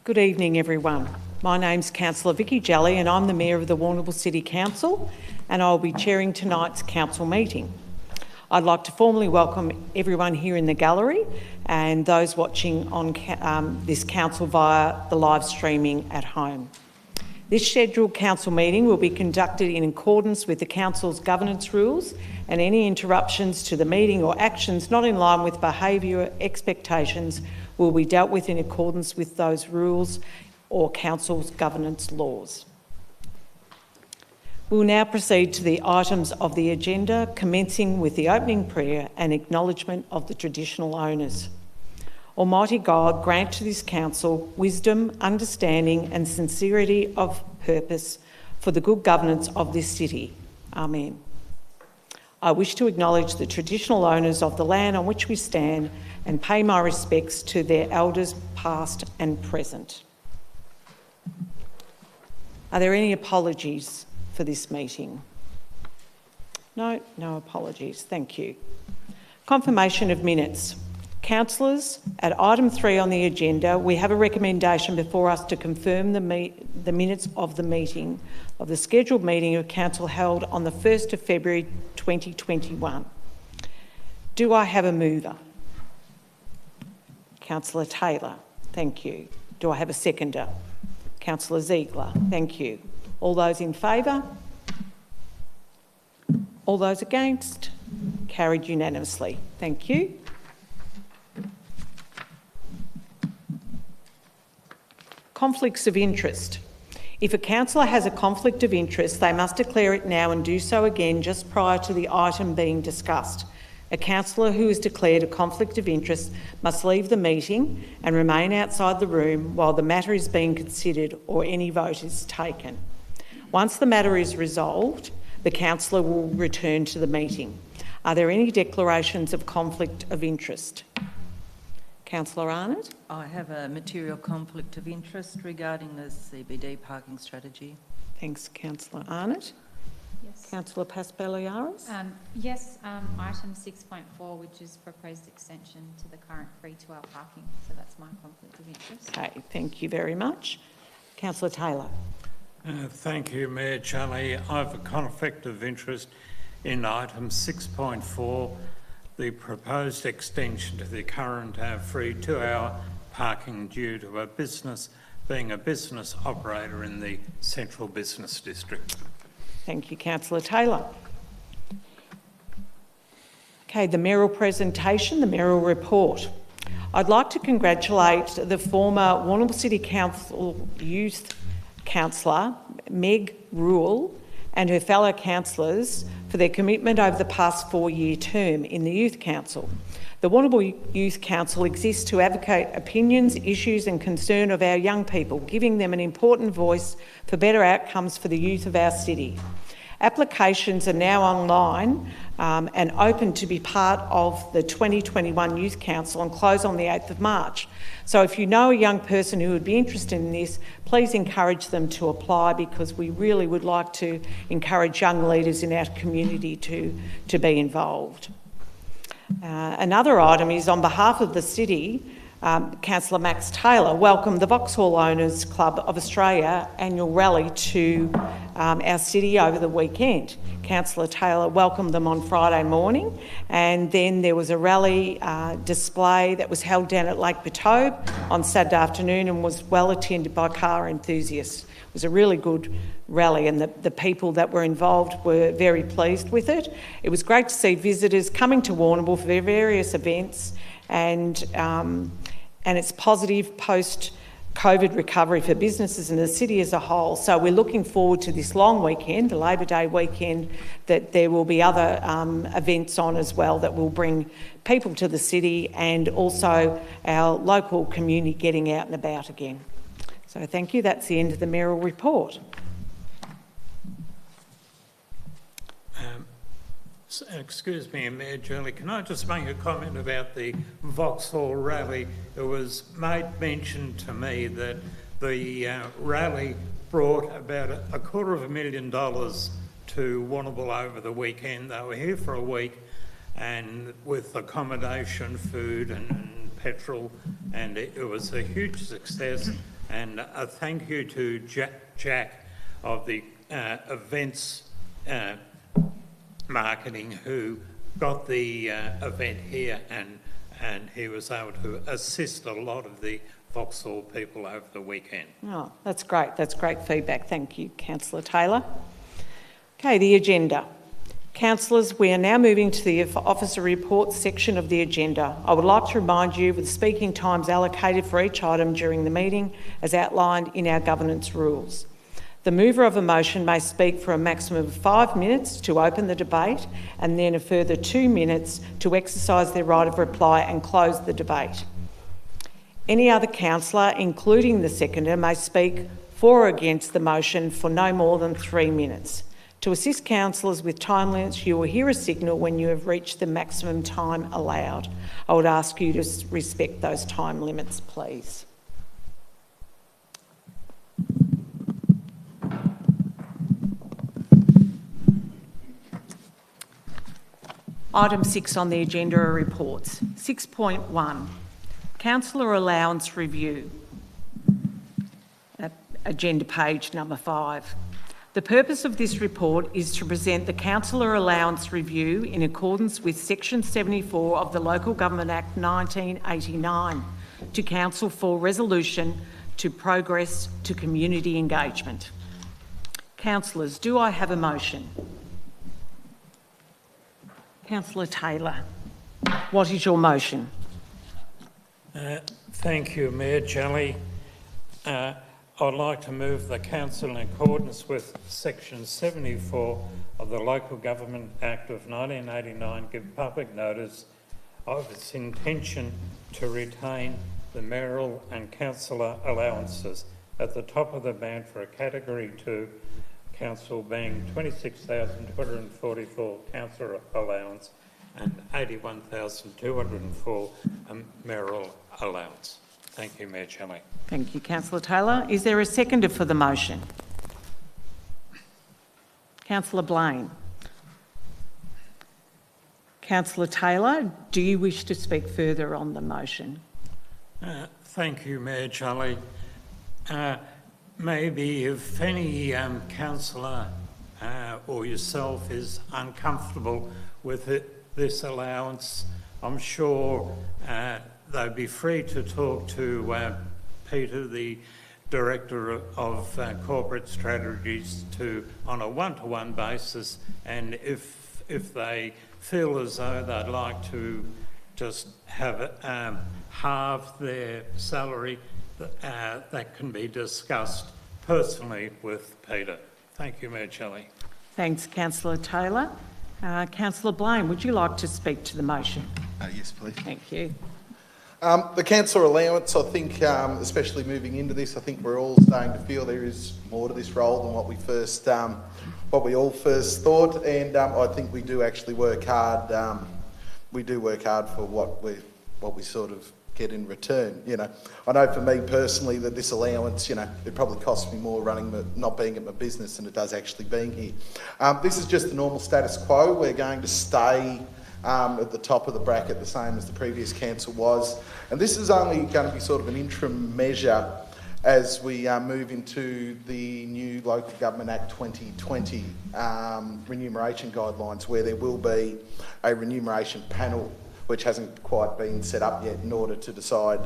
Good evening, everyone. My name's Councillor Vicky Jelly and I'm the Mayor of the Waterville City Council, and I'll be chairing tonight's council meeting. I'd like to formally welcome everyone here in the gallery and those watching on this council via the live streaming at home. This scheduled council meeting will be conducted in accordance with the council's governance rules, and any interruptions to the meeting or actions not in line with behaviour expectations will be dealt with in accordance with those rules or council's governance laws. We'll now proceed to the items of the agenda, commencing with the opening prayer and acknowledgement of the traditional owners. Almighty God, grant to this council wisdom, understanding and sincerity of purpose for the good governance of this city. Amen. I wish to acknowledge the traditional owners of the land on which we stand and pay my respects to their elders past and present. Are there any apologies for this meeting? No apologies, thank you. Confirmation of minutes. Councillors, at item 3 on the agenda, we have a recommendation before us to confirm the minutes of the scheduled meeting of council held on the 1st of February 2021. Do I have a mover? Councillor Taylor, thank you. Do I have a seconder? Councillor Ziegler, thank you. All those in favour? All those against? Carried unanimously. Thank you. Conflicts of interest. If a councillor has a conflict of interest, they must declare it now and do so again just prior to the item being discussed. A councillor who has declared a conflict of interest must leave the meeting and remain outside the room while the matter is being considered or any vote is taken. Once the matter is resolved, the councillor will return to the meeting. Are there any declarations of conflict of interest? Councillor Arnott? I have a material conflict of interest regarding the CBD parking strategy. Thanks, Councillor Arnott. Yes. Councillor Paspaliaris? Yes, item 6.4, which is proposed extension to the current free 2-hour parking. So that's my conflict of interest. Okay, thank you very much. Councillor Taylor? Thank you, Mayor Charlie. I have a conflict of interest in item 6.4, the proposed extension to the current free 2-hour parking due to a business being a business operator in the central business district. Thank you, Councillor Taylor. Okay, the mayoral presentation, the mayoral report. I'd like to congratulate the former Waterville City Council Youth Councillor, Meg Rule, and her fellow councillors for their commitment over the past 4-year term in the Youth Council. The Waterville Youth Council exists to advocate opinions, issues and concern of our young people, giving them an important voice for better outcomes for the youth of our city. Applications are now online and open to be part of the 2021 Youth Council and close on the 8th of March. So if you know a young person who would be interested in this, please encourage them to apply, because we really would like to encourage young leaders in our community to be involved. Another item is, on behalf of the city, Councillor Max Taylor welcomed the Vauxhall Owners Club of Australia annual rally to our city over the weekend. Councillor Taylor welcomed them on Friday morning, and then there was a rally display that was held down at Lake Batobe on Saturday afternoon and was well attended by car enthusiasts. It was a really good rally, and the people that were involved were very pleased with it. It was great to see visitors coming to Warrnambool for their various events, and it's positive post-COVID recovery for businesses and the city as a whole. So we're looking forward to this long weekend, the Labor Day weekend, that there will be other events on as well that will bring people to the city and also our local community getting out and about again. So thank you. That's the end of the mayoral report. Excuse me, Mayor Shirley, can I just make a comment about the Vauxhall rally? It was made mention to me that the rally brought about $250,000 to Warrnambool over the weekend. They were here for a week, and with accommodation, food and petrol, and it was a huge success. And a thank you to Jack of the events marketing, who got the event here, and he was able to assist a lot of the Vauxhall people over the weekend. Oh, that's great. That's great feedback. Thank you, Councillor Taylor. Okay, the agenda. Councillors, we are now moving to the officer reports section of the agenda. I would like to remind you of the speaking times allocated for each item during the meeting as outlined in our governance rules. The mover of a motion may speak for a maximum of 5 minutes to open the debate and then a further 2 minutes to exercise their right of reply and close the debate. Any other councillor, including the seconder, may speak for or against the motion for no more than 3 minutes. To assist councillors with time limits, you will hear a signal when you have reached the maximum time allowed. I would ask you to respect those time limits, please. Item 6 on the agenda are reports. 6.1, Councillor Allowance Review, agenda page number 5. The purpose of this report is to present the Councillor Allowance Review in accordance with Section 74 of the Local Government Act 1989 to Council for resolution to progress to community engagement. Councillors, do I have a motion? Councillor Taylor, what is your motion? Thank you, Mayor Jelly. I'd like to move the council in accordance with Section 74 of the Local Government Act of 1989 give public notice of its intention to retain the mayoral and councillor allowances at the top of the band for a Category 2 council being 26,244 councillor allowance and 81,204 mayoral allowance. Thank you, Mayor Shelley. Thank you, Councillor Taylor. Is there a seconder for the motion? Councillor Blaine. Councillor Taylor, do you wish to speak further on the motion? Thank you, Mayor Shelley. Maybe if any councillor or yourself is uncomfortable with this allowance, I'm sure they'd be free to talk to Peter, the Director of Corporate Strategies, on a one-to-one basis, and if they feel as though they'd like to just have halve their salary, that can be discussed personally with Peter. Thank you, Mayor Shelley. Thanks, Councillor Taylor. Councillor Blaine, would you like to speak to the motion? Yes, please. Thank you. The councillor allowance, I think, especially moving into this, I think we're all starting to feel there is more to this role than what we all first thought, and I think we do actually work hard. We do work hard for what we sort of get in return. You know, I know for me personally that this allowance, you know, it probably costs me more not being at my business than it does actually being here. This is just the normal status quo. We're going to stay at the top of the bracket, the same as the previous council was, and this is only going to be sort of an interim measure as we move into the new Local Government Act 2020 remuneration guidelines, where there will be a remuneration panel which hasn't quite been set up yet in order to decide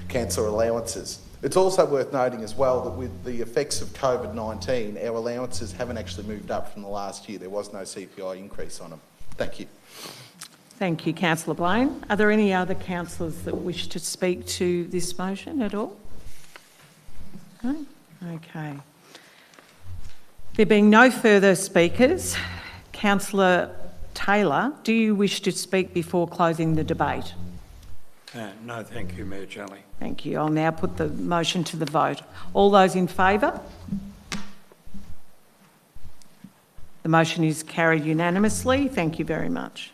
councillor allowances. It's also worth noting as well that with the effects of COVID-19, our allowances haven't actually moved up from the last year. There was no CPI increase on them. Thank you. Thank you, Councillor Blaine. Are there any other councillors that wish to speak to this motion at all? No? Okay. There being no further speakers, Councillor Taylor, do you wish to speak before closing the debate? No, thank you, Mayor Shelley. Thank you. I'll now put the motion to the vote. All those in favour? The motion is carried unanimously. Thank you very much.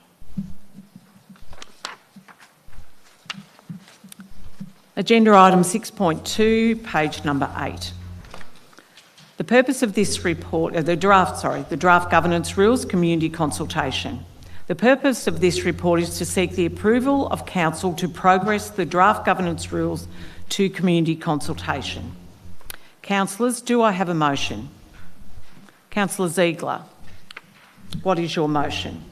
Agenda item 6.2, page number 8. The purpose of this report, the draft governance rules community consultation. The purpose of this report is to seek the approval of council to progress the draft governance rules to community consultation. Councillors, do I have a motion? Councillor Ziegler, what is your motion?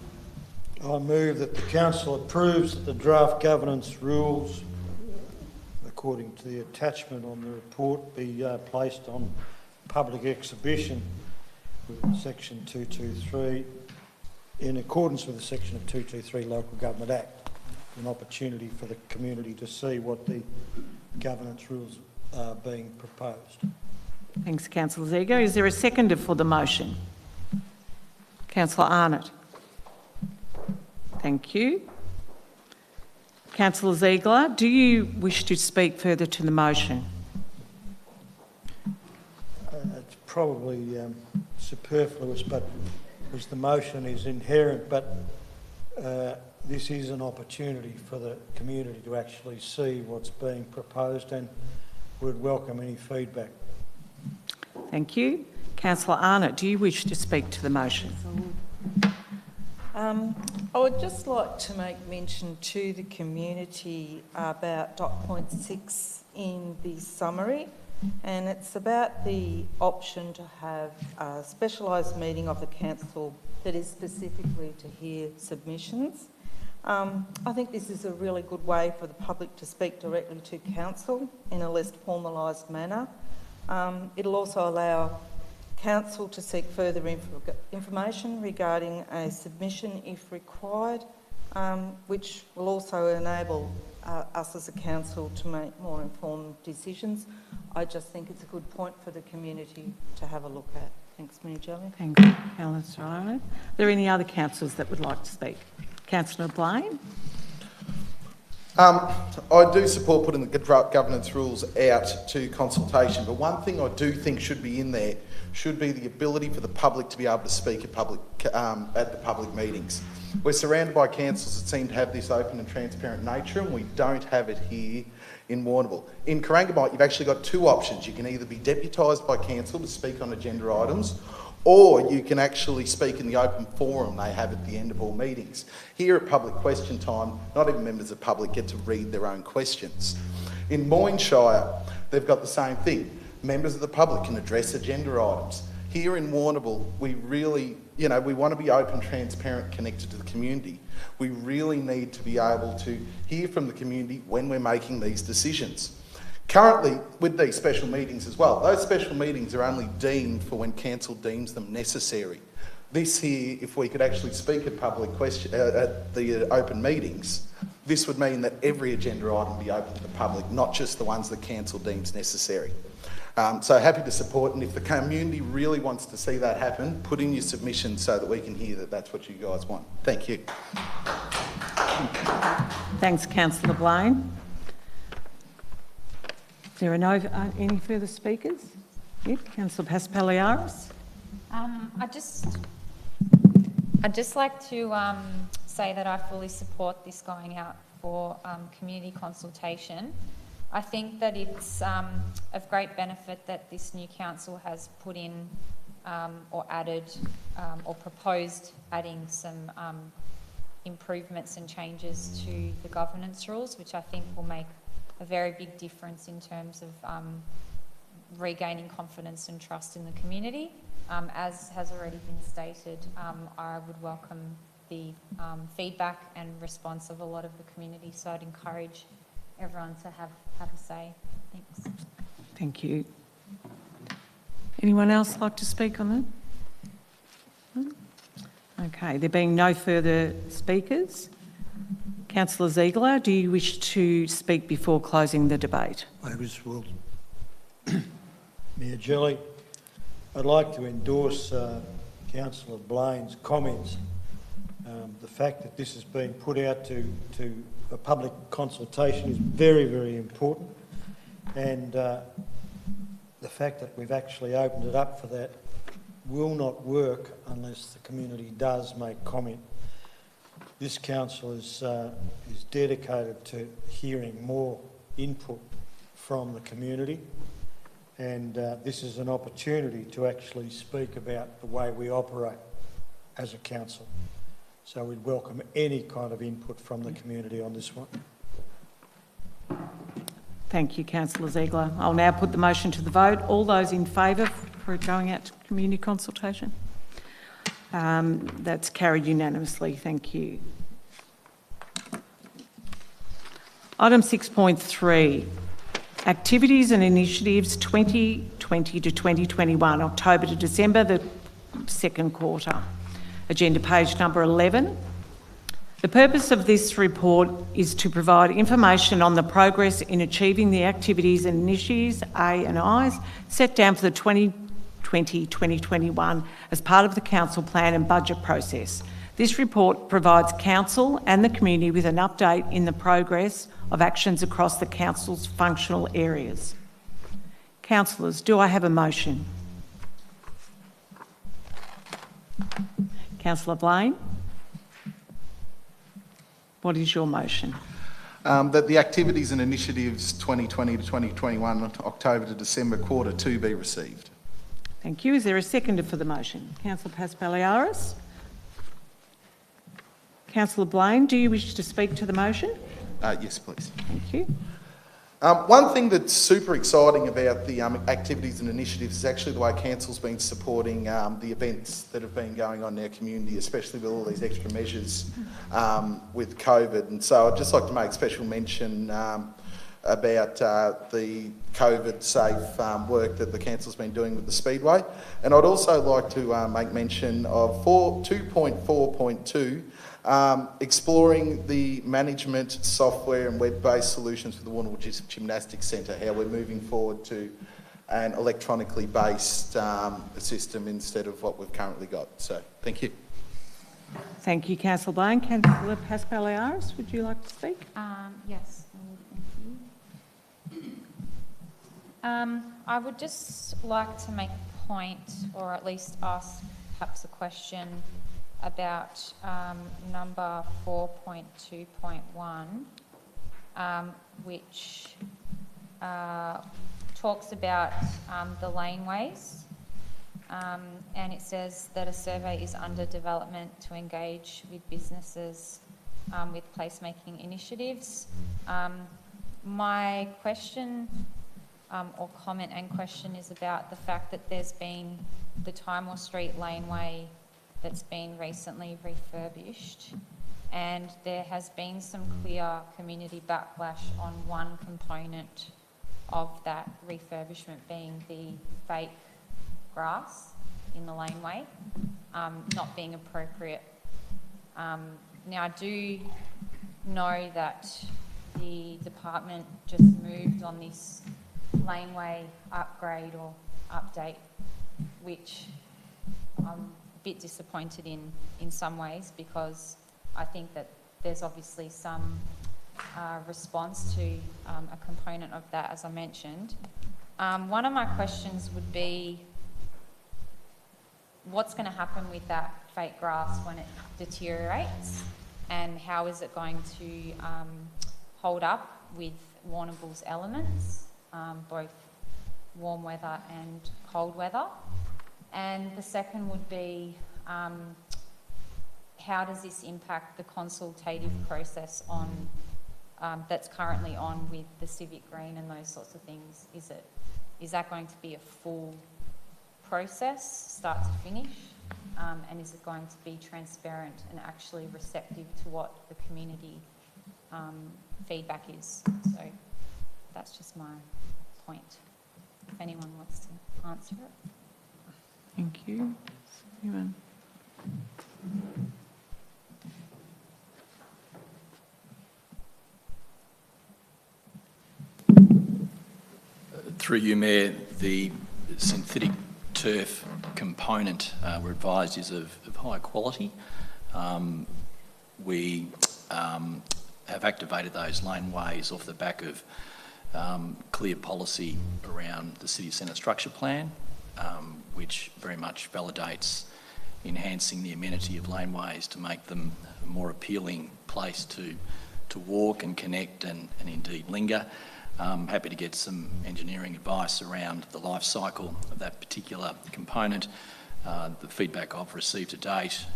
I move that the council approves that the draft governance rules, according to the attachment on the report, be placed on public exhibition with section 223 in accordance with the section of 223 Local Government Act. An opportunity for the community to see what the governance rules are being proposed. Thanks, Councillor Ziegler. Is there a seconder for the motion? Councillor Arnott. Thank you. Councillor Ziegler, do you wish to speak further to the motion? It's probably superfluous, but because the motion is inherent, but this is an opportunity for the community to actually see what's being proposed, and would welcome any feedback. Thank you. Councillor Arnott, do you wish to speak to the motion? I would just like to make mention to the community about dot point 6 in the summary, and it's about the option to have a specialised meeting of the council that is specifically to hear submissions. I think this is a really good way for the public to speak directly to council in a less formalised manner. It'll also allow council to seek further information regarding a submission if required, which will also enable us as a council to make more informed decisions. I just think it's a good point for the community to have a look at. Thanks, Mayor Jelly. Thank you, Councillor Arnott. Are there any other councillors that would like to speak? Councillor Blaine? I do support putting the governance rules out to consultation, but one thing I do think should be in there should be the ability for the public to be able to speak at the public meetings. We're surrounded by councils that seem to have this open and transparent nature, and we don't have it here in Waterville. In Corangamite, you've actually got two options. You can either be deputised by council to speak on agenda items, or you can actually speak in the open forum they have at the end of all meetings. Here at public question time, not even members of the public get to read their own questions. In Moynshire, they've got the same thing. Members of the public can address agenda items. Here in Warrnambool, we really, we want to be open, transparent, connected to the community. We really need to be able to hear from the community when we're making these decisions. Currently, with these special meetings as well, those special meetings are only deemed for when council deems them necessary. This here, if we could actually speak at at the open meetings, this would mean that every agenda item be open to the public, not just the ones that council deems necessary. So happy to support, and if the community really wants to see that happen, put in your submission so that we can hear that that's what you guys want. Thank you. Thanks, Councillor Blaine. There are no any further speakers? Yep, Councillor Paspaliaris. I'd just like to say that I fully support this going out for community consultation. I think that it's of great benefit that this new council has put in or added or proposed adding some improvements and changes to the governance rules, which I think will make a very big difference in terms of regaining confidence and trust in the community. As has already been stated, I would welcome the feedback and response of a lot of the community, so I'd encourage everyone to have a say. Thanks. Thank you. Anyone else like to speak on that? Okay, there being no further speakers, Councillor Ziegler, do you wish to speak before closing the debate? I just will. Mayor Jelly, I'd like to endorse Councillor Blaine's comments. The fact that this has been put out to a public consultation is very, very important, and the fact that we've actually opened it up for that will not work unless the community does make comment. This council is dedicated to hearing more input from the community, and this is an opportunity to actually speak about the way we operate as a council. So we'd welcome any kind of input from the community on this one. Thank you, councillor Ziegler. I'll now put the motion to the vote. All those in favour for it going out to community consultation? That's carried unanimously. Thank you. Item 6.3, Activities and Initiatives 2020 to 2021, October to December, the second quarter. Agenda page number 11. The purpose of this report is to provide information on the progress in achieving the activities and initiatives, A and I's, set down for the 2020-2021 as part of the council plan and budget process. This report provides council and the community with an update in the progress of actions across the council's functional areas. Councillors, do I have a motion? Councillor Blain? What is your motion? That the activities and initiatives 2020 to 2021, October to December quarter 2 be received. Thank you. Is there a seconder for the motion? Councillor Paspaliaris? Councillor Blain, do you wish to speak to the motion? Yes, please. Thank you. One thing that's super exciting about the activities and initiatives is actually the way council's been supporting the events that have been going on in our community, especially with all these extra measures with COVID. And so I'd just like to make special mention about the COVID-safe work that the council's been doing with the Speedway. And I'd also like to make mention of 2.4.2, exploring the management software and web-based solutions for the Waterville Gymnastics Centre, how we're moving forward to an electronically based system instead of what we've currently got. So, thank you. Thank you, Councillor Blain. Councillor Paspaliaris, would you like to speak? Yes, I would, thank you. I would just like to make a point, or at least ask perhaps a question about number 4.2.1, which talks about the laneways, and it says that a survey is under development to engage with businesses with placemaking initiatives. My question or comment and question is about the fact that there's been the Timor Street laneway that's been recently refurbished, and there has been some clear community backlash on one component of that refurbishment being the fake grass in the laneway not being appropriate. Now I do know that the department just moved on this laneway upgrade or update, which bit disappointed in some ways, because I think that there's obviously some response to a component of that, as I mentioned. One of my questions would be, what's going to happen with that fake grass when it deteriorates, and how is it going to hold up with Warrnambool's elements, both warm weather and cold weather? And the second would be, how does this impact the consultative process on that's currently on with the civic green and those sorts of things? Is that going to be a full process, start to finish? And is it going to be transparent and actually receptive to what the community feedback is? So that's just my point, if anyone wants to answer it. Thank you. Anyone? Through you, Mayor, the synthetic turf component, we're advised, is of high quality. We have activated those laneways off the back of clear policy around the city centre structure plan, which very much validates enhancing the amenity of laneways to make them a more appealing place to walk and connect and indeed linger. Happy to get some engineering advice around the life cycle of that particular component. The feedback I've received to date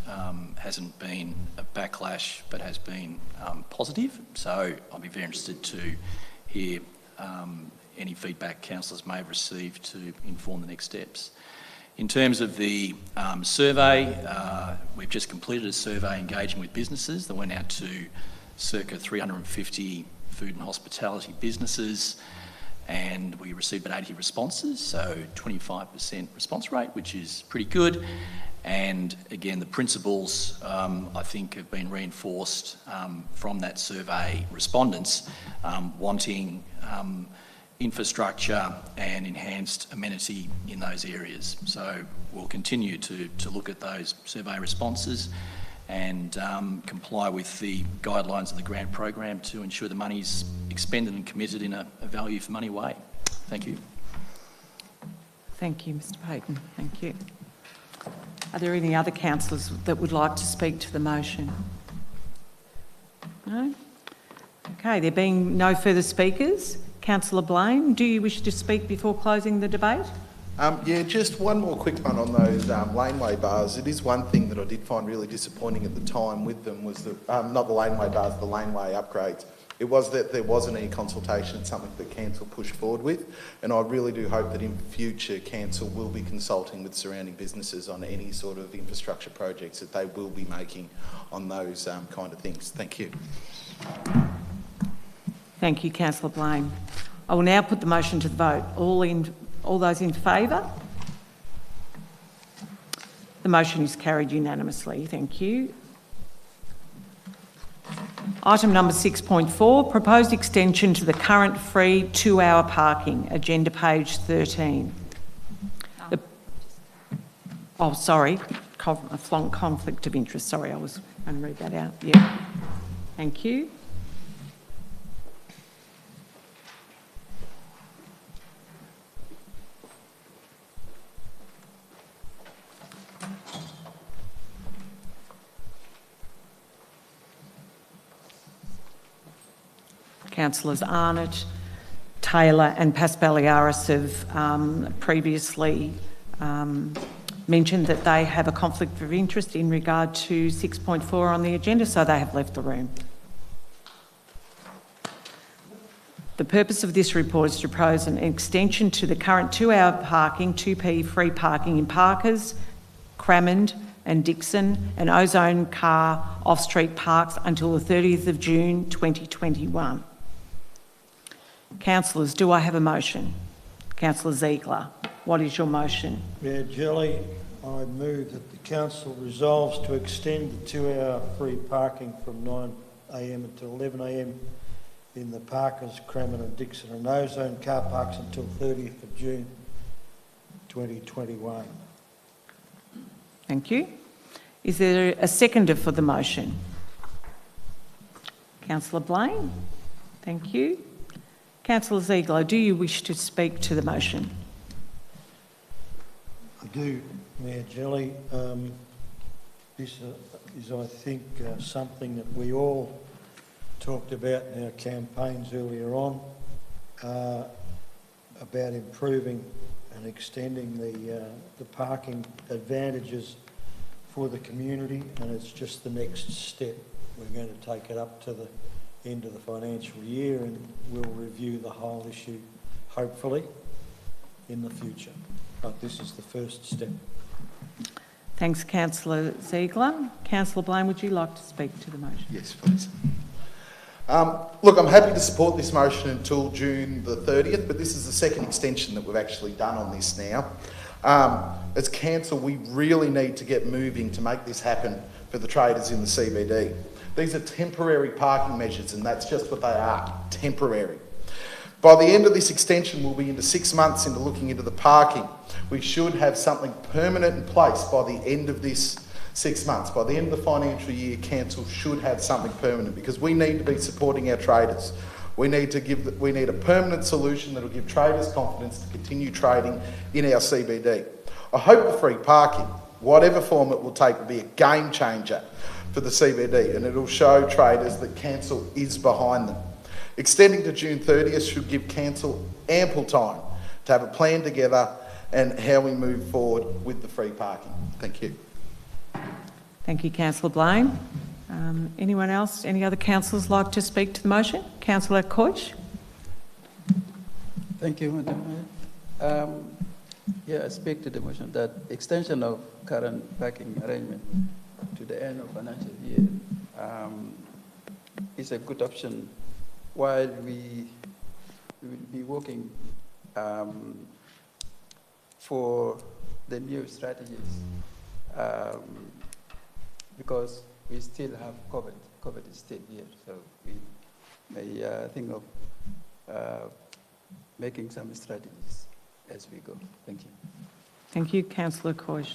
hasn't been a backlash, but has been positive. So I'll be very interested to hear any feedback councillors may have received to inform the next steps. In terms of the survey, we've just completed a survey engaging with businesses that went out to circa 350 food and hospitality businesses, and we received about 80 responses, so 25% response rate, which is pretty good. And again, the principles, I think, have been reinforced from that survey respondents wanting infrastructure and enhanced amenity in those areas. So we'll continue to look at those survey responses and comply with the guidelines of the grant program to ensure the money's expended and committed in a value for money way. Thank you. Thank you, Mr Payton. Thank you. Are there any other councillors that would like to speak to the motion? No? Okay, there being no further speakers, Councillor Blaine, do you wish to speak before closing the debate? Yeah, just one more quick one on those laneway bars. It is one thing that I did find really disappointing at the time with them was that, not the laneway bars, the laneway upgrades. It was that there wasn't any consultation. It's something that council pushed forward with, and I really do hope that in future council will be consulting with surrounding businesses on any sort of infrastructure projects that they will be making on those kind of things. Thank you. Thank you, Councillor Blaine. I will now put the motion to the vote. All those in favour? The motion is carried unanimously. Thank you. Item number 6.4, proposed extension to the current free 2-hour parking, agenda page 13. Sorry, conflict of interest. Sorry, I was going to read that out. Yeah. Thank you. Councillors Arnott, Taylor and Paspaliaris have previously mentioned that they have a conflict of interest in regard to 6.4 on the agenda, so they have left the room. The purpose of this report is to propose an extension to the current 2-hour parking, 2p free parking in Parkers, Cramond and Dixon and Ozone Car off-street parks until the 30th of June 2021. Councillors, do I have a motion? Councillor Ziegler, what is your motion? Mayor Jelly, I move that the council resolves to extend the 2-hour free parking from 9 a.m. until 11 a.m. in the Parkers, Cramond and Dixon and Ozone car parks until 30th of June 2021. Thank you. Is there a seconder for the motion? Councillor Blaine, thank you. Councillor Ziegler, do you wish to speak to the motion? I do, Mayor Jelly. This is, I think, something that we all talked about in our campaigns earlier on, about improving and extending the parking advantages for the community, and it's just the next step. We're going to take it up to the end of the financial year and we'll review the whole issue, hopefully, in the future. But this is the first step. Thanks, Councillor Ziegler. Councillor Blaine, would you like to speak to the motion? Yes, please. Look, I'm happy to support this motion until June the 30th, but this is the second extension that we've actually done on this now. As council, we really need to get moving to make this happen for the traders in the CBD. These are temporary parking measures, and that's just what they are, temporary. By the end of this extension, we'll be into 6 months into looking into the parking. We should have something permanent in place by the end of this 6 months. By the end of the financial year, council should have something permanent because we need to be supporting our traders. We need a permanent solution that will give traders confidence to continue trading in our CBD. I hope the free parking, whatever form it will take, will be a game changer for the CBD, and it'll show traders that council is behind them. Extending to June 30th should give council ample time to have a plan together and how we move forward with the free parking. Thank you. Thank you, Councillor Blaine. Anyone else, any other councillors like to speak to the motion? Councillor Coich? Thank you, Madam Mayor. Yeah, I speak to the motion that extension of current parking arrangement to the end of financial year is a good option while we will be working for the new strategies because we still have COVID. COVID is still here, so we may think of making some strategies as we go. Thank you. Thank you, Councillor Coyce.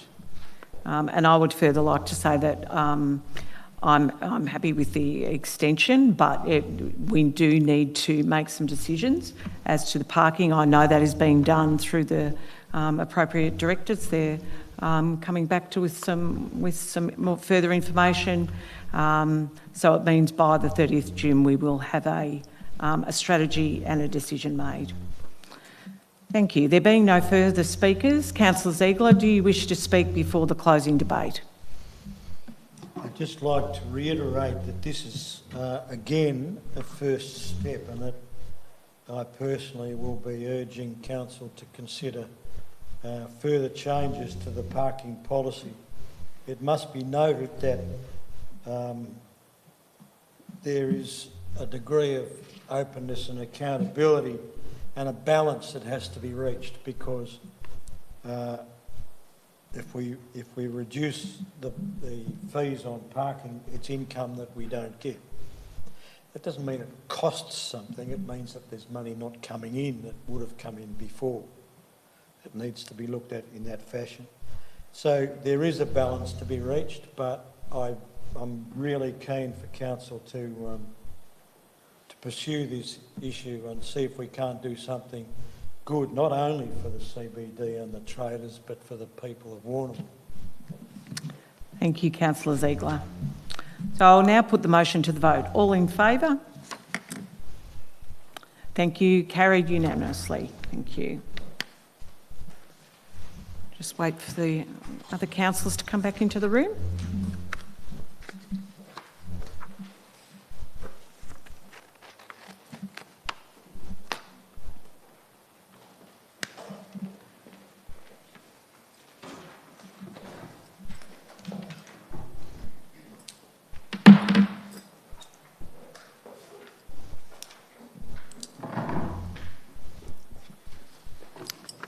And I would further like to say that I'm happy with the extension, but we do need to make some decisions as to the parking. I know that is being done through the appropriate directors. They're coming back to with some more further information. So it means by the 30th June we will have a strategy and a decision made. Thank you. There being no further speakers, Councillor Ziegler, do you wish to speak before the closing debate? I'd just like to reiterate that this is, again, a first step, and that I personally will be urging Council to consider further changes to the parking policy. It must be noted that there is a degree of openness and accountability and a balance that has to be reached, because if we reduce the fees on parking, it's income that we don't get. That doesn't mean it costs something, it means that there's money not coming in that would have come in before. It needs to be looked at in that fashion. So there is a balance to be reached, but I'm really keen for Council to pursue this issue and see if we can't do something good, not only for the CBD and the traders, but for the people of Warrnambool. Thank you, Councillor Ziegler. So I'll now put the motion to the vote. All in favour? Thank you. Carried unanimously. Thank you. Just wait for the other councillors to come back into the room.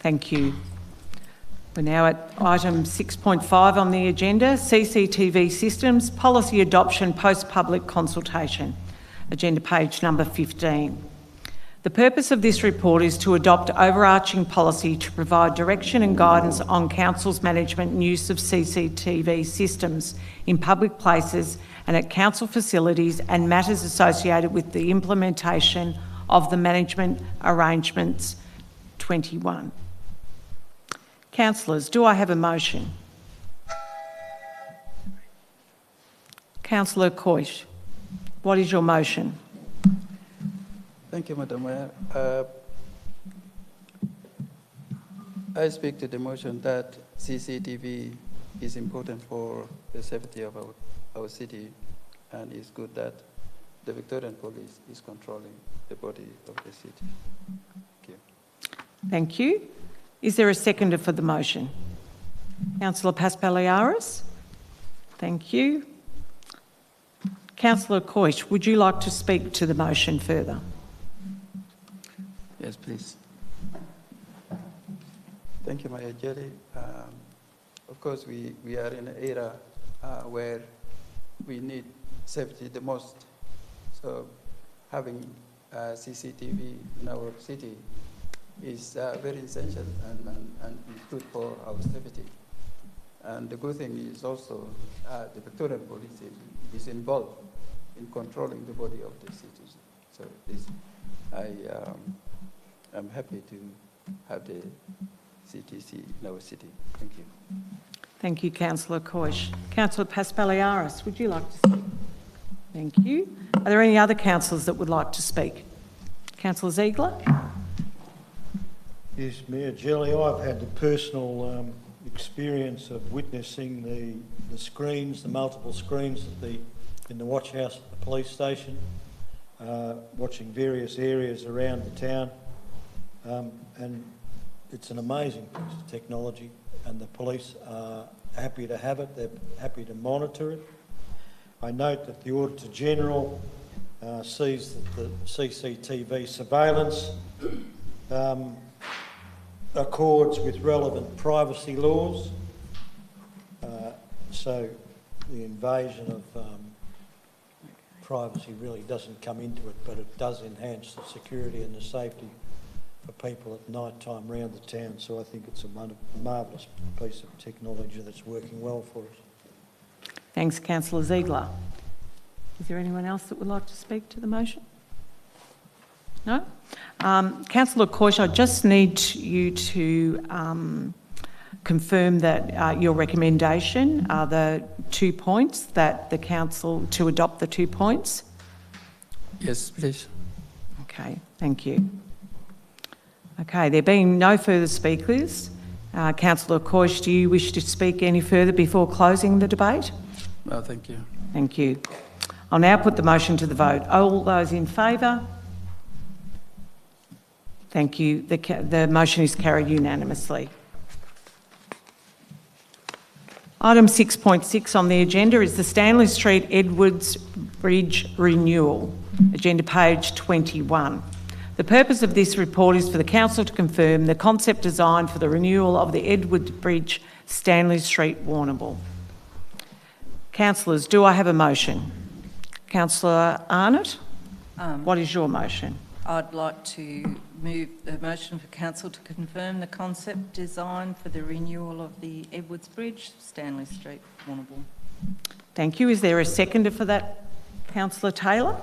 Thank you. We're now at item 6.5 on the agenda, CCTV systems, policy adoption post-public consultation, agenda page number 15. The purpose of this report is to adopt overarching policy to provide direction and guidance on Council's management and use of CCTV systems in public places and at council facilities and matters associated with the implementation of the Management Arrangements 21. Councillors, do I have a motion? Councillor Coyce, what is your motion? Thank you, Madam Mayor. I speak to the motion that CCTV is important for the safety of our city, and it's good that the Victorian Police is controlling the body of the city. Thank you. Thank you. Is there a seconder for the motion? Councillor Paspaliaris? Thank you. Councillor Coyce, would you like to speak to the motion further? Yes, please. Thank you, Mayor Jelly. Of course, we are in an era where we need safety the most. So having CCTV in our city is very essential and good for our safety. And the good thing is also the Victorian Police is involved in controlling the body of the citizens. So this, I'm happy to have the CTC in our city. Thank you. Thank you, Councillor Coyce. Councillor Paspaliaris, would you like to speak? Thank you. Are there any other councillors that would like to speak? Councillor Ziegler? Yes, Mayor Jelly, I've had the personal experience of witnessing the screens, the multiple screens in the watch house at the police station, watching various areas around the town. And it's an amazing piece of technology, and the police are happy to have it. They're happy to monitor it. I note that the Auditor General sees that the CCTV surveillance accords with relevant privacy laws. So the invasion of privacy really doesn't come into it, but it does enhance the security and the safety for people at night time around the town. So I think it's a marvellous piece of technology that's working well for us. Thanks, Councillor Ziegler. Is there anyone else that would like to speak to the motion? No? Councillor Coyce, I just need you to confirm that your recommendation are the 2 points that the council, to adopt the 2 points. Yes, please. Okay, thank you. Okay, there being no further speakers, Councillor Coyce, do you wish to speak any further before closing the debate? No, thank you. Thank you. I'll now put the motion to the vote. All those in favour? Thank you. The motion is carried unanimously. Item 6.6 on the agenda is the Stanley Street Edwards Bridge renewal, agenda page 21. The purpose of this report is for the council to confirm the concept design for the renewal of the Edwards Bridge, Stanley Street, Warrnambool. Councillors, do I have a motion? Councillor Arnott, what is your motion? I'd like to move the motion for council to confirm the concept design for the renewal of the Edwards Bridge, Stanley Street, Warrnambool. Thank you. Is there a seconder for that, Councillor Taylor?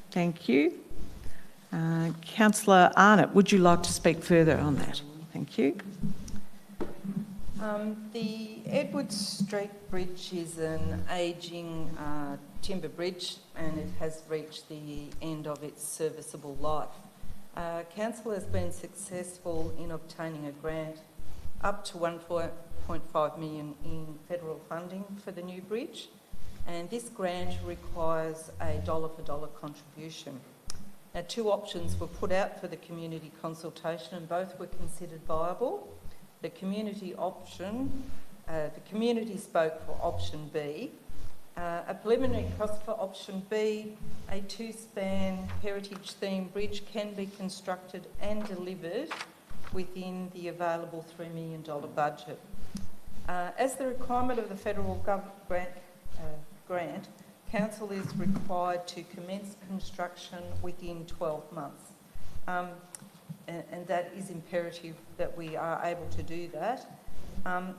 Thank you. Councillor Arnott, would you like to speak further on that? Thank you. The Edwards Street Bridge is an ageing timber bridge, and it has reached the end of its serviceable life. Council has been successful in obtaining a grant up to $1.5 million in federal funding for the new bridge, and this grant requires a dollar-for-dollar contribution. Now, 2 options were put out for the community consultation, and both were considered viable. The community spoke for option B. A preliminary cost for option B, a 2-span heritage-themed bridge can be constructed and delivered within the available $3 million budget. As the requirement of the federal grant, council is required to commence construction within 12 months. And that is imperative that we are able to do that.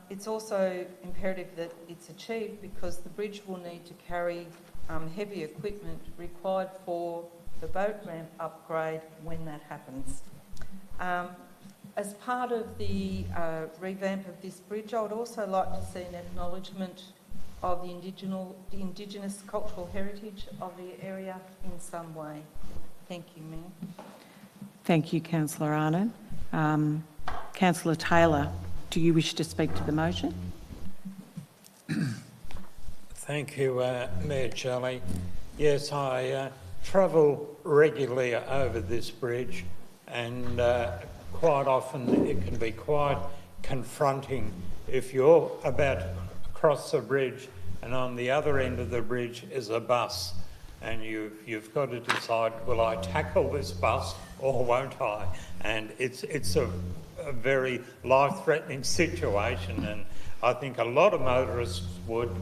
It's also imperative that it's achieved because the bridge will need to carry heavy equipment required for the boat ramp upgrade when that happens. As part of the revamp of this bridge, I would also like to see an acknowledgement of the Indigenous cultural heritage of the area in some way. Thank you, Mayor. Thank you, Councillor Arnott. Councillor Taylor, do you wish to speak to the motion? Thank you, Mayor Shelley. Yes, I travel regularly over this bridge, and quite often it can be quite confronting if you're about to cross the bridge and on the other end of the bridge is a bus, and you've got to decide, will I tackle this bus or won't I? And it's a very life-threatening situation, and I think a lot of motorists would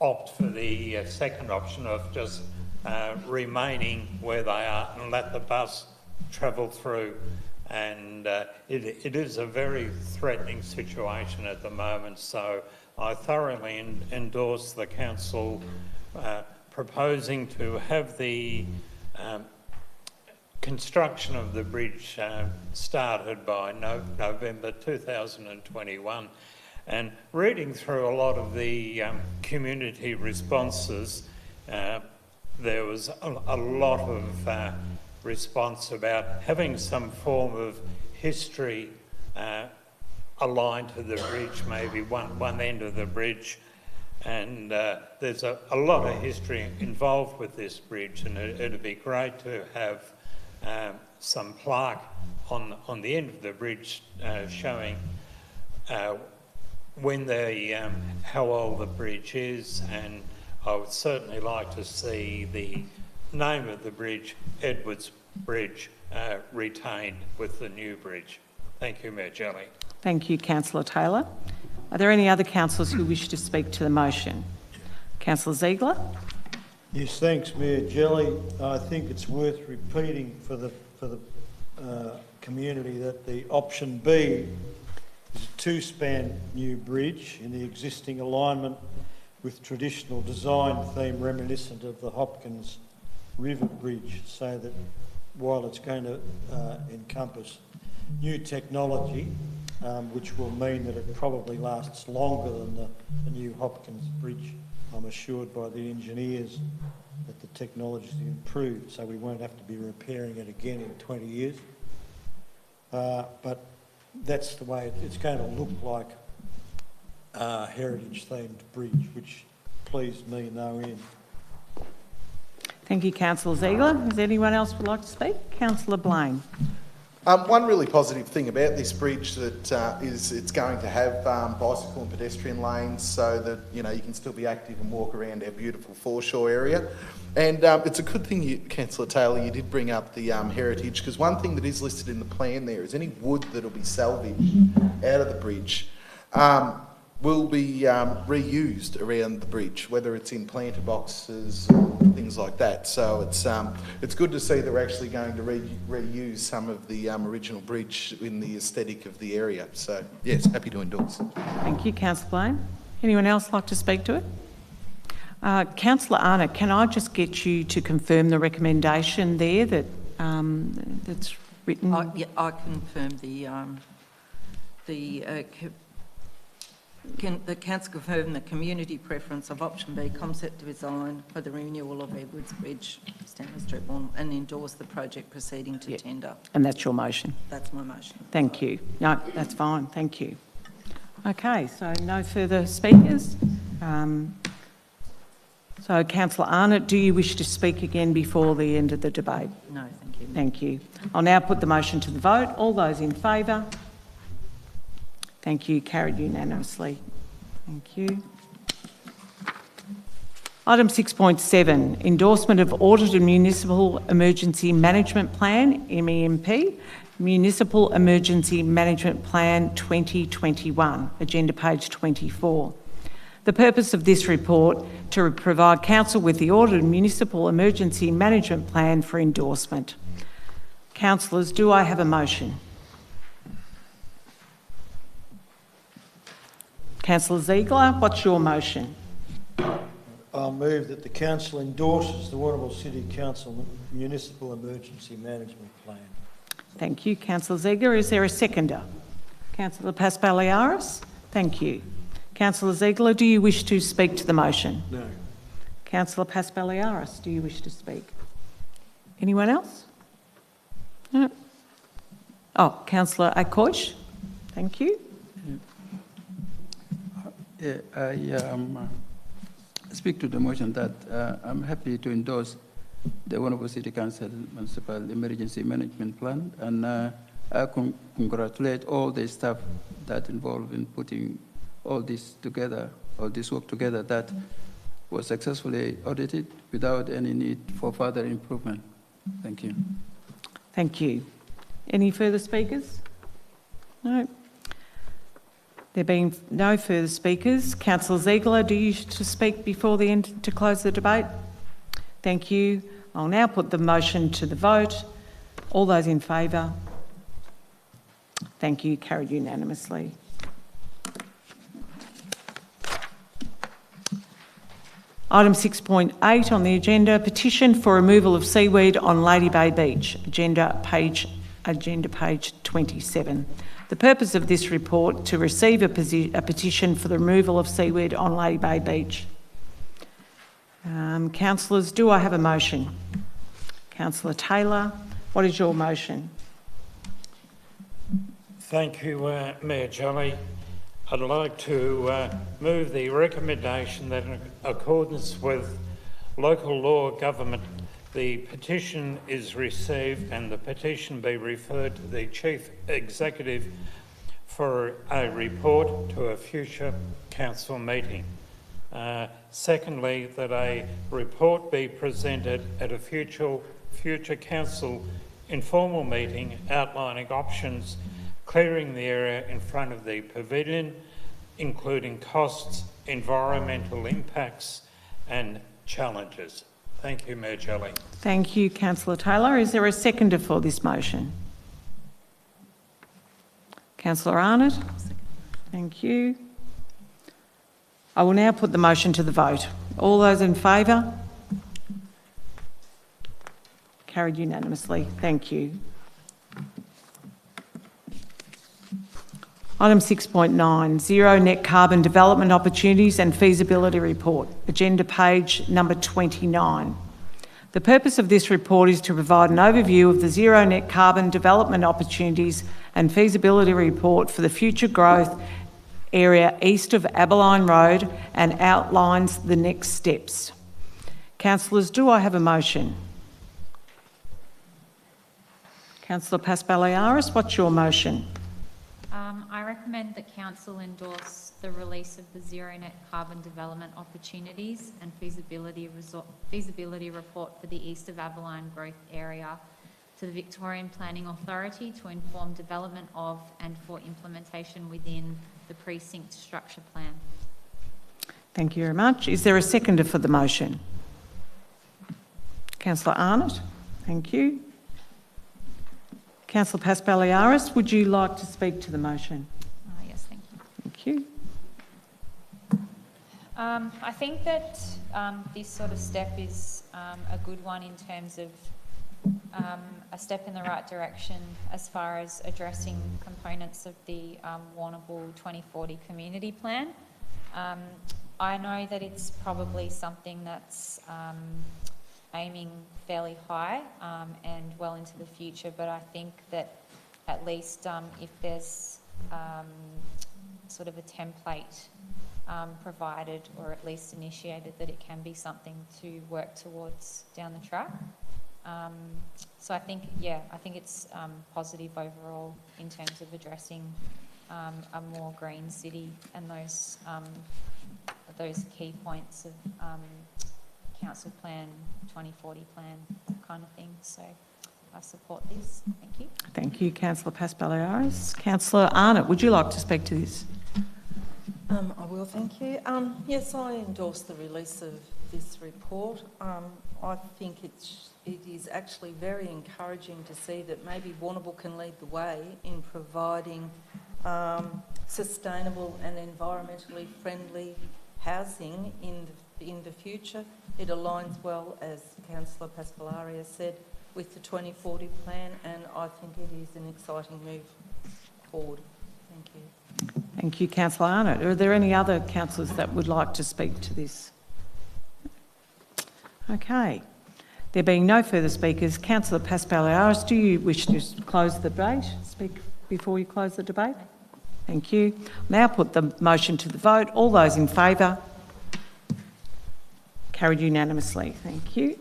opt for the second option of just remaining where they are and let the bus travel through. And it is a very threatening situation at the moment, so I thoroughly endorse the council proposing to have the construction of the bridge started by November 2021. And reading through a lot of the community responses, there was a lot of response about having some form of history aligned to the bridge, maybe one end of the bridge. And there's a lot of history involved with this bridge, and it'd be great to have some plaque on the end of the bridge showing how old the bridge is, and I would certainly like to see the name of the bridge, Edwards Bridge, retained with the new bridge. Thank you, Mayor Jelly. Thank you, Councillor Taylor. Are there any other councillors who wish to speak to the motion? Councillor Ziegler? Yes, thanks, Mayor Jelly. I think it's worth repeating for the community that the option B is a two-span new bridge in the existing alignment with traditional design theme reminiscent of the Hopkins River Bridge, so that while it's going to encompass new technology, which will mean that it probably lasts longer than the new Hopkins Bridge, I'm assured by the engineers that the technology's improved, so we won't have to be repairing it again in 20 years. But that's the way it's going to look like a heritage-themed bridge, which pleased me no end. Thank you, Councillor Ziegler. Is anyone else would like to speak? Councillor Blaine. One really positive thing about this bridge that is it's going to have bicycle and pedestrian lanes, so that you can still be active and walk around our beautiful foreshore area. And it's a good thing, Councillor Taylor, you did bring up the heritage, because one thing that is listed in the plan there is any wood that will be salvaged out of the bridge will be reused around the bridge, whether it's in planter boxes or things like that. So it's good to see that we're actually going to reuse some of the original bridge in the aesthetic of the area. So yes, happy to endorse. Thank you, Councillor Blaine. Anyone else like to speak to it? Councillor Arnott, can I just get you to confirm the recommendation there that that's written? I confirm the council confirm the community preference of option B, concept design for the renewal of Edwards Bridge, Stanley Street, and endorse the project proceeding to tender. And that's your motion? That's my motion. Thank you. No, that's fine. Thank you. Okay, so no further speakers. So, Councillor Arnott, do you wish to speak again before the end of the debate? No, thank you. Thank you. I'll now put the motion to the vote. All those in favour? Thank you. Carried unanimously. Thank you. Item 6.7, endorsement of audited Municipal Emergency Management Plan, MEMP, Municipal Emergency Management Plan 2021, agenda page 24. The purpose of this report to provide Council with the audited Municipal Emergency Management Plan for endorsement. Councillors, do I have a motion? Councillor Ziegler, what's your motion? I'll move that the Council endorses the Waterville City Council Municipal Emergency Management Plan. Thank you, Councillor Ziegler. Is there a seconder? Councillor Paspaliaris? Thank you. Councillor Ziegler, do you wish to speak to the motion? No. Councillor Paspaliaris, do you wish to speak? Anyone else? No. Oh, Councillor Akoish? Thank you. Yeah, I speak to the motion that I'm happy to endorse the Waterville City Council Municipal Emergency Management Plan, and I congratulate all the staff that involved in putting all this together, all this work together, that was successfully audited without any need for further improvement. Thank you. Thank you. Any further speakers? No. There being no further speakers, Councillor Ziegler, do you wish to speak before the end to close the debate? Thank you. I'll now put the motion to the vote. All those in favour? Thank you. Carried unanimously. Item 6.8 on the agenda, petition for removal of seaweed on Lady Bay Beach, agenda page 27. The purpose of this report to receive a petition for the removal of seaweed on Lady Bay Beach. Councillors, do I have a motion? Councillor Taylor, what is your motion? Thank you, Mayor Jelly. I'd like to move the recommendation that in accordance with Local Law Government the petition is received and the petition be referred to the Chief Executive for a report to a future council meeting. Secondly, that a report be presented at a future council informal meeting outlining options, clearing the area in front of the pavilion, including costs, environmental impacts and challenges. Thank you, Mayor Jelly. Thank you, Councillor Taylor. Is there a seconder for this motion? Councillor Arnott? Thank you. I will now put the motion to the vote. All those in favour? Carried unanimously. Thank you. Item 6.9, Zero Net Carbon Development Opportunities and Feasibility Report, agenda page number 29. The purpose of this report is to provide an overview of the Zero Net Carbon Development Opportunities and Feasibility Report for the future growth area east of Aberline Road and outlines the next steps. Councillors, do I have a motion? Councillor Paspaliaris, what's your motion? I recommend that Council endorse the release of the Zero Net Carbon Development Opportunities and Feasibility Report for the East of Aberline Growth Area to the Victorian Planning Authority to inform development of and for implementation within the precinct structure plan. Thank you very much. Is there a seconder for the motion? Councillor Arnott, thank you. Councillor Paspaliaris, would you like to speak to the motion? Yes, thank you. Thank you. I think that this sort of step is a good one in terms of a step in the right direction as far as addressing components of the Warrnambool 2040 community plan. I know that it's probably something that's aiming fairly high and well into the future, but I think that at least if there's sort of a template provided or at least initiated, that it can be something to work towards down the track. So I think, I think it's positive overall in terms of addressing a more green city and those key points of Council Plan 2040 plan, that kind of thing. So I support this. Thank you. Thank you, Councillor Paspaliaris. Councillor Arnott, would you like to speak to this? I will, thank you. Yes, I endorse the release of this report. I think it is actually very encouraging to see that maybe Warrnambool can lead the way in providing sustainable and environmentally friendly housing in the future. It aligns well, as Councillor Paspaliaris said, with the 2040 plan, and I think it is an exciting move forward. Thank you. Thank you, Councillor Arnott. Are there any other councillors that would like to speak to this? Okay. There being no further speakers, Councillor Paspaliaris, do you wish to close the debate? Speak before you close the debate? Thank you. Now put the motion to the vote. All those in favour? Carried unanimously. Thank you.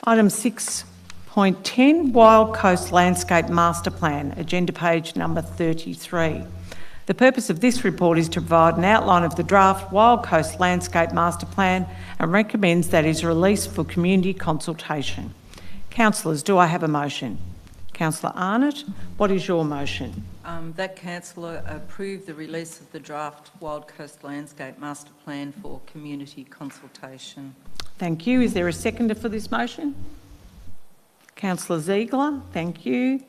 Item 6.10, Wild Coast Landscape Master Plan, agenda page number 33. The purpose of this report is to provide an outline of the draft Wild Coast Landscape Master Plan and recommends that it is released for community consultation. Councillors, do I have a motion? Councillor Arnott, what is your motion? That councillor approved the release of the draft Wild Coast Landscape Master Plan for community consultation. Thank you. Is there a seconder for this motion? Councillor Ziegler, thank you.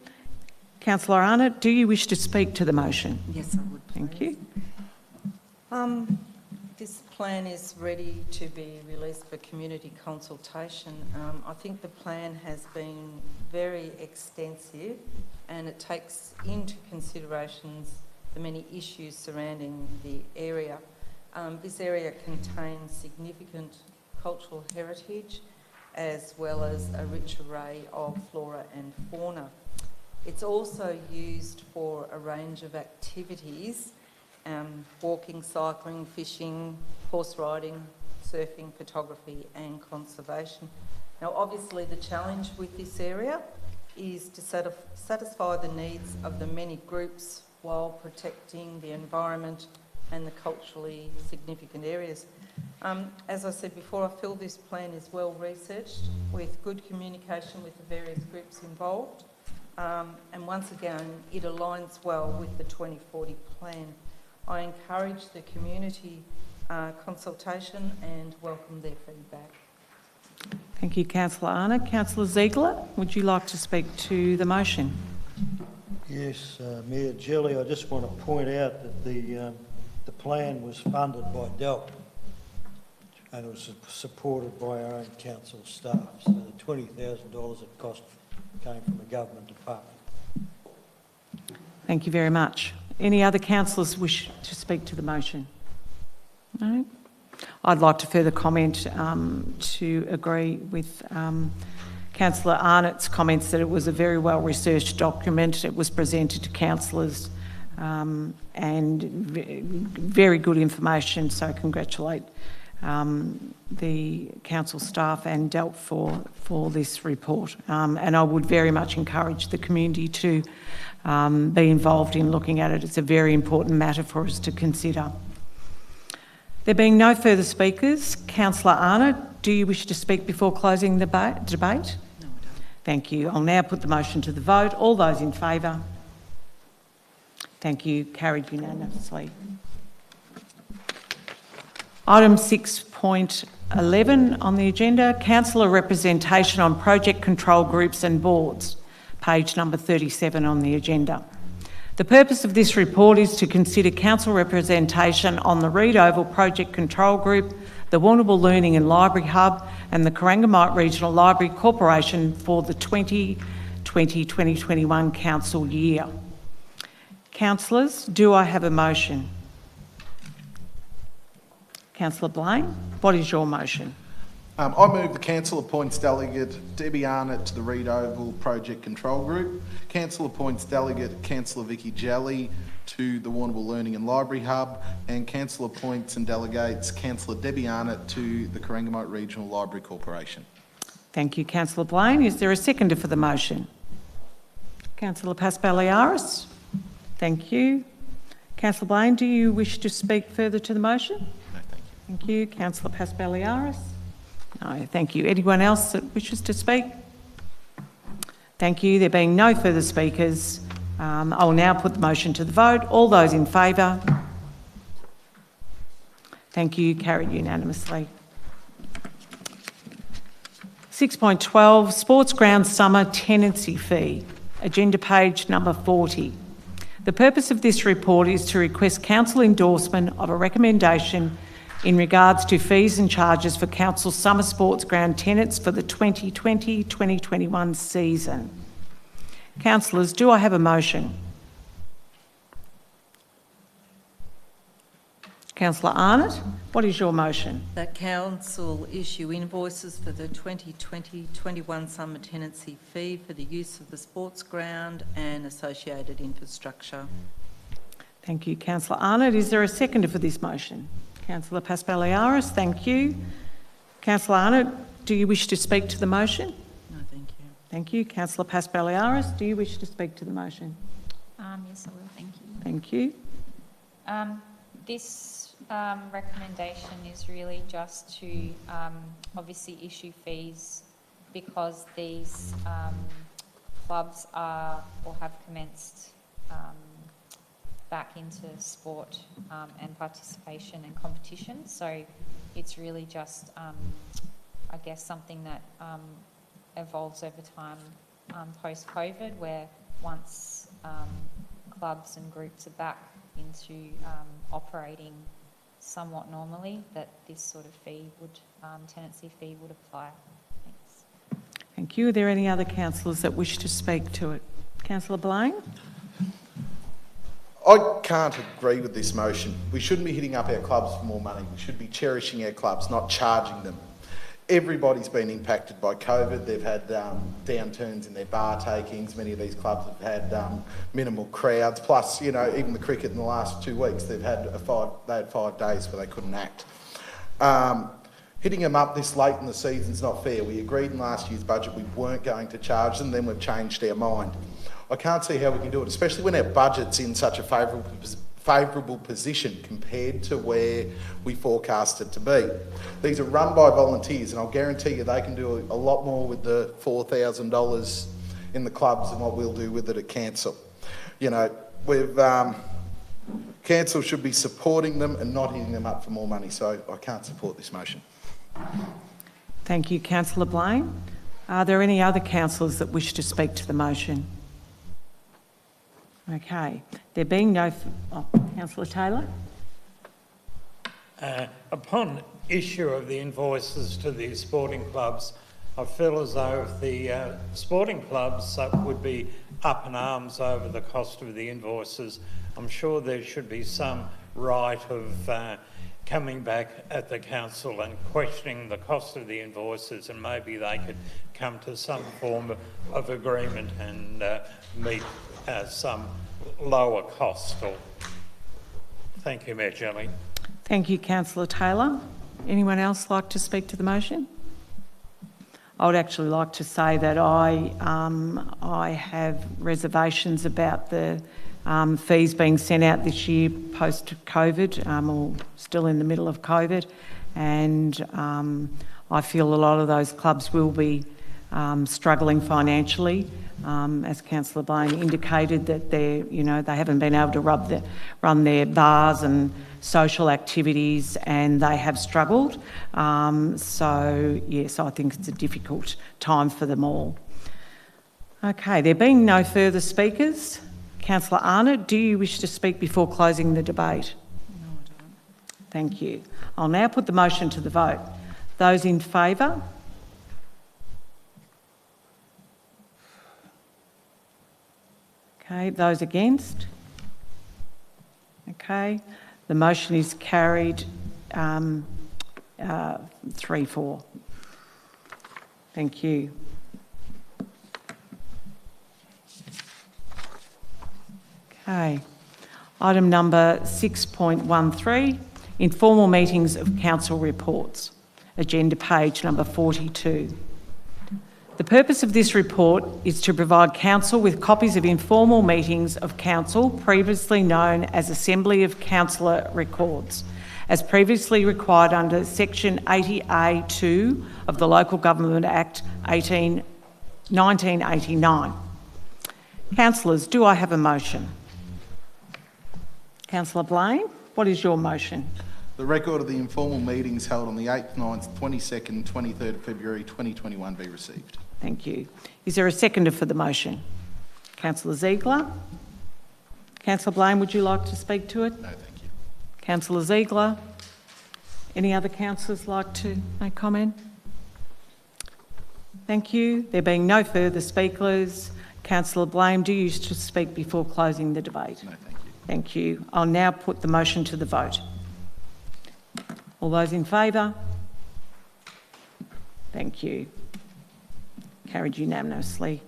Councillor Arnott, do you wish to speak to the motion? Yes, I would. Thank you. This plan is ready to be released for community consultation. I think the plan has been very extensive and it takes into considerations the many issues surrounding the area. This area contains significant cultural heritage as well as a rich array of flora and fauna. It's also used for a range of activities, walking, cycling, fishing, horse riding, surfing, photography and conservation. Now, obviously, the challenge with this area is to satisfy the needs of the many groups while protecting the environment and the culturally significant areas. As I said before, I feel this plan is well researched with good communication with the various groups involved. And once again, it aligns well with the 2040 plan. I encourage the community consultation and welcome their feedback. Thank you, Councillor Arnott. Councillor Ziegler, would you like to speak to the motion? Yes, Mayor Jelly, I just want to point out that the plan was funded by DELP and it was supported by our own council staff. So the $20,000 it cost came from a government department. Thank you very much. Any other councillors wish to speak to the motion? No? I'd like to further comment to agree with Councillor Arnott's comments that it was a very well-researched document. It was presented to councillors and very good information, so I congratulate the council staff and DELP for this report. And I would very much encourage the community to be involved in looking at it. It's a very important matter for us to consider. There being no further speakers, Councillor Arnott, do you wish to speak before closing the debate? No, I don't. Thank you. I'll now put the motion to the vote. All those in favour? Thank you. Carried unanimously. Item 6.11 on the agenda, councillor representation on project control groups and boards, page number 37 on the agenda. The purpose of this report is to consider council representation on the Reid Oval Project Control Group, the Waterville Learning and Library Hub and the Corangamite Regional Library Corporation for the 2020-2021 council year. Councillors, do I have a motion? Councillor Blaine, what is your motion? I move the council appoints delegate Debbie Arnott to the Reid Oval Project Control Group. Council appoints delegate Councillor Vicky Jelly to the Waterville Learning and Library Hub, and council appoints and delegates Councillor Debbie Arnott to the Corangamite Regional Library Corporation. Thank you, Councillor Blaine. Is there a seconder for the motion? Councillor Paspaliaris. Thank you. Councillor Blaine, do you wish to speak further to the motion? No, thank you. Thank you. Councillor Paspaliaris. No, thank you. Anyone else that wishes to speak? Thank you. There being no further speakers, I will now put the motion to the vote. All those in favour? Thank you. Carried unanimously. 6.12, Sports Ground Summer Tenancy Fee, agenda page number 40. The purpose of this report is to request council endorsement of a recommendation in regards to fees and charges for council summer sports ground tenants for the 2020-2021 season. Councillors, do I have a motion? Councillor Arnott, what is your motion? That council issue invoices for the 2020-21 summer tenancy fee for the use of the sports ground and associated infrastructure. Thank you, Councillor Arnott. Is there a seconder for this motion? Councillor Paspaliaris, thank you. Councillor Arnott, do you wish to speak to the motion? No, thank you. Thank you. Councillor Paspaliaris, do you wish to speak to the motion? Yes, I will, thank you. Thank you. This recommendation is really just to obviously issue fees because these clubs are or have commenced back into sport and participation and competition. So it's really just, I guess, something that evolves over time post-COVID, where once clubs and groups are back into operating somewhat normally, that this sort of fee would, tenancy fee would apply. Thanks. Thank you. Are there any other councillors that wish to speak to it? Councillor Blaine? I can't agree with this motion. We shouldn't be hitting up our clubs for more money. We should be cherishing our clubs, not charging them. Everybody's been impacted by COVID. They've had downturns in their bar takings. Many of these clubs have had minimal crowds. Plus, you know, even the cricket in the last 2 weeks, they had 5 days where they couldn't act. hitting them up this late in the season's not fair. We agreed in last year's budget we weren't going to charge them, then we've changed our mind. I can't see how we can do it, especially when our budget's in such a favourable position compared to where we forecast it to be. These are run by volunteers, and I'll guarantee you they can do a lot more with the $4,000 in the clubs than what we'll do with it at council. You know, council should be supporting them and not hitting them up for more money, so I can't support this motion. Thank you, Councillor Blaine. Are there any other councillors that wish to speak to the motion? Okay, there being no... Councillor Taylor? Upon issue of the invoices to the sporting clubs, I feel as though if the sporting clubs would be up in arms over the cost of the invoices, I'm sure there should be some right of coming back at the council and questioning the cost of the invoices, and maybe they could come to some form of agreement and meet some lower cost. Thank you, Mayor Jelly. Thank you, Councillor Taylor. Anyone else like to speak to the motion? I would actually like to say that I have reservations about the fees being sent out this year post-COVID, or still in the middle of COVID, and I feel a lot of those clubs will be struggling financially. As Councillor Blaine indicated, that they haven't been able to run their bars and social activities, and they have struggled. So yes, I think it's a difficult time for them all. Okay, there being no further speakers, Councillor Arnott, do you wish to speak before closing the debate? No, I don't. Thank you. I'll now put the motion to the vote. Those in favour? Okay, those against? Okay, the motion is carried 3-4. Thank you. Okay, item number 6.13, informal meetings of council reports, agenda page number 42. The purpose of this report is to provide council with copies of informal meetings of council, previously known as Assembly of Councillor Records, as previously required under Section 80A(2) of the Local Government Act 1989. Councillors, do I have a motion? Councillor Blaine, what is your motion? The record of the informal meetings held on the 8th, 9th, 22nd, 23rd February 2021 be received. Thank you. Is there a seconder for the motion? Councillor Ziegler? Councillor Blaine, would you like to speak to it? No, thank you. Councillor Ziegler? Any other councillors like to make comment? Thank you. There being no further speakers, Councillor Blaine, do you wish to speak before closing the debate? No, thank you. Thank you. I'll now put the motion to the vote. All those in favour? Thank you. Carried unanimously.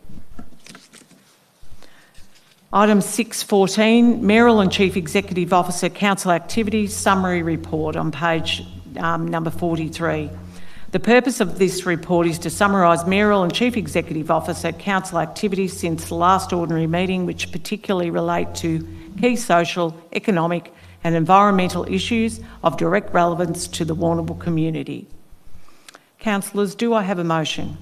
Item 6.14, Mayoral and Chief Executive Officer Council Activities Summary Report on page number 43. The purpose of this report is to summarise Mayoral and Chief Executive Officer Council activities since the last ordinary meeting, which particularly relate to key social, economic and environmental issues of direct relevance to the Warrnambool community. Councillors, do I have a motion?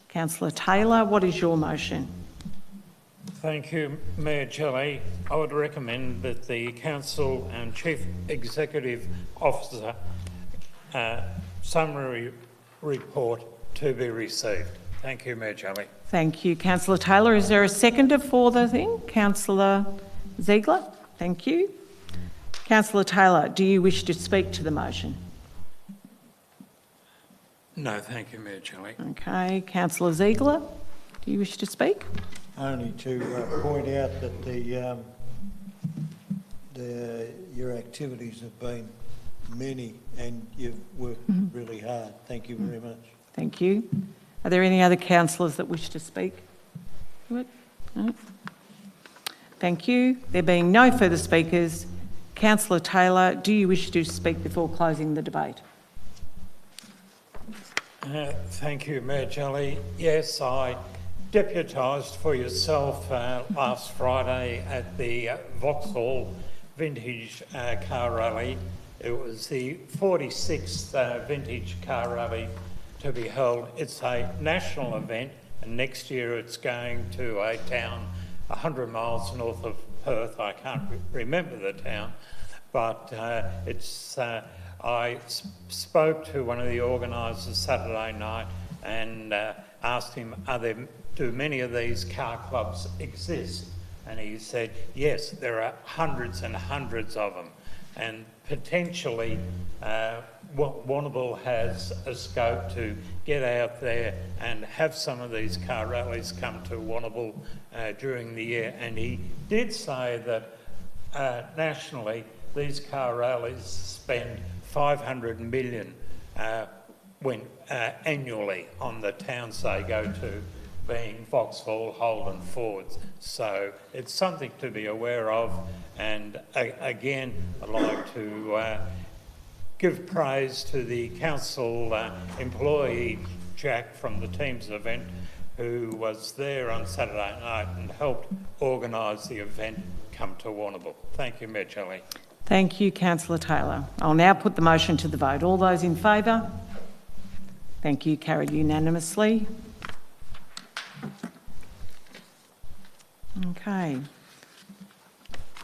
Councillor Taylor, what is your motion? Thank you, Mayor Jelly. I would recommend that the Council and Chief Executive Officer summary report to be received. Thank you, Mayor Jelly. Thank you, Councillor Taylor. Is there a seconder for the thing? Councillor Ziegler? Thank you. Councillor Taylor, do you wish to speak to the motion? No, thank you, Mayor Jelly. Okay. Councillor Ziegler, do you wish to speak? Only to point out that your activities have been many and you've worked really hard. Thank you very much. Thank you. Are there any other councillors that wish to speak to it? No? Thank you. There being no further speakers, Councillor Taylor, do you wish to speak before closing the debate? Thank you, Mayor Jelly. Yes, I deputised for yourself last Friday at the Vauxhall Vintage Car Rally. It was the 46th Vintage Car Rally to be held. It's a national event, and next year it's going to a town 100 miles north of Perth. I can't remember the town, but I spoke to one of the organisers Saturday night and asked him, do many of these car clubs exist? And he said, yes, there are hundreds and hundreds of them. And potentially Warrnambool has a scope to get out there and have some of these car rallies come to Warrnambool during the year. And he did say that nationally these car rallies spend 500 million annually on the towns they go to, being Vauxhall, Holden, Fords. So it's something to be aware of. And again, I'd like to give praise to the council employee, Jack, from the Teams event, who was there on Saturday night and helped organise the event come to Warrnambool. Thank you, Mayor Jelly. Thank you, Councillor Taylor. I'll now put the motion to the vote. All those in favour? Thank you. Carried unanimously. Okay.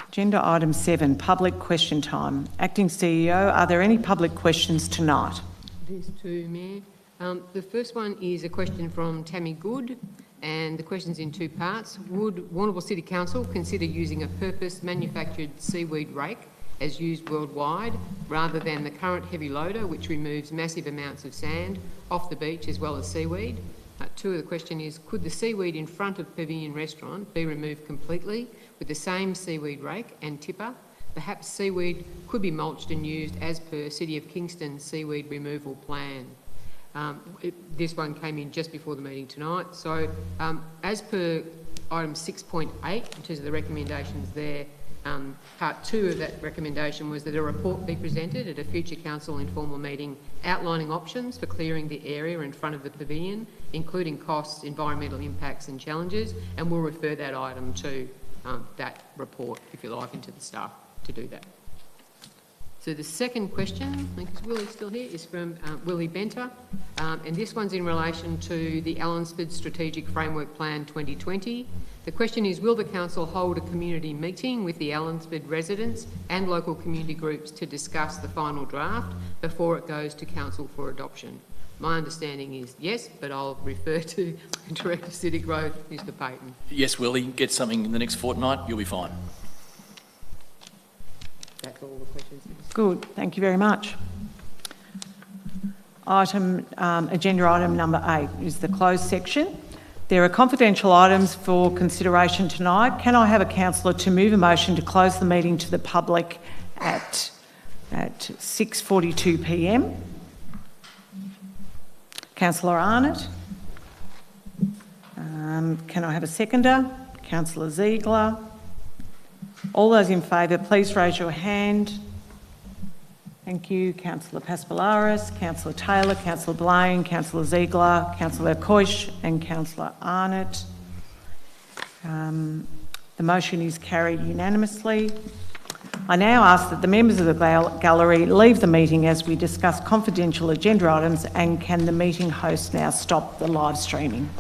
Agenda item 7, public question time. Acting CEO, are there any public questions tonight? There's two, Mayor. The first one is a question from Tammy Good, and the question's in two parts. Would Warrnambool City Council consider using a purpose-manufactured seaweed rake as used worldwide, rather than the current heavy loader, which removes massive amounts of sand off the beach as well as seaweed? Two, the question is, could the seaweed in front of Pavilion Restaurant be removed completely with the same seaweed rake and tipper? Perhaps seaweed could be mulched and used as per City of Kingston seaweed removal plan. This one came in just before the meeting tonight. So as per item 6.8, in terms of the recommendations there, part 2 of that recommendation was that a report be presented at a future council informal meeting outlining options for clearing the area in front of the pavilion, including costs, environmental impacts and challenges, and we'll refer that item to that report, if you like, into the staff to do that. So the second question, I think is Willie still here, is from Willie Benter, and this one's in relation to the Allansford Strategic Framework Plan 2020. The question is, will the council hold a community meeting with the Allansford residents and local community groups to discuss the final draft before it goes to council for adoption? My understanding is yes, but I'll refer to Director of City Growth, Mr Payton. Yes, Willie, get something in the next fortnight, you'll be fine. That's all the questions. Good, thank you very much. Agenda item number 8 is the closed section. There are confidential items for consideration tonight. Can I have a councillor to move a motion to close the meeting to the public at 6:42 p.m? Councillor Arnott. Can I have a seconder? Councillor Ziegler. All those in favour, please raise your hand. Thank you. Councillor Paspalaris, Councillor Taylor, Councillor Blaine, Councillor Ziegler, Councillor Koish and Councillor Arnott. The motion is carried unanimously. I now ask that the members of the gallery leave the meeting as we discuss confidential agenda items, and can the meeting host now stop the live streaming?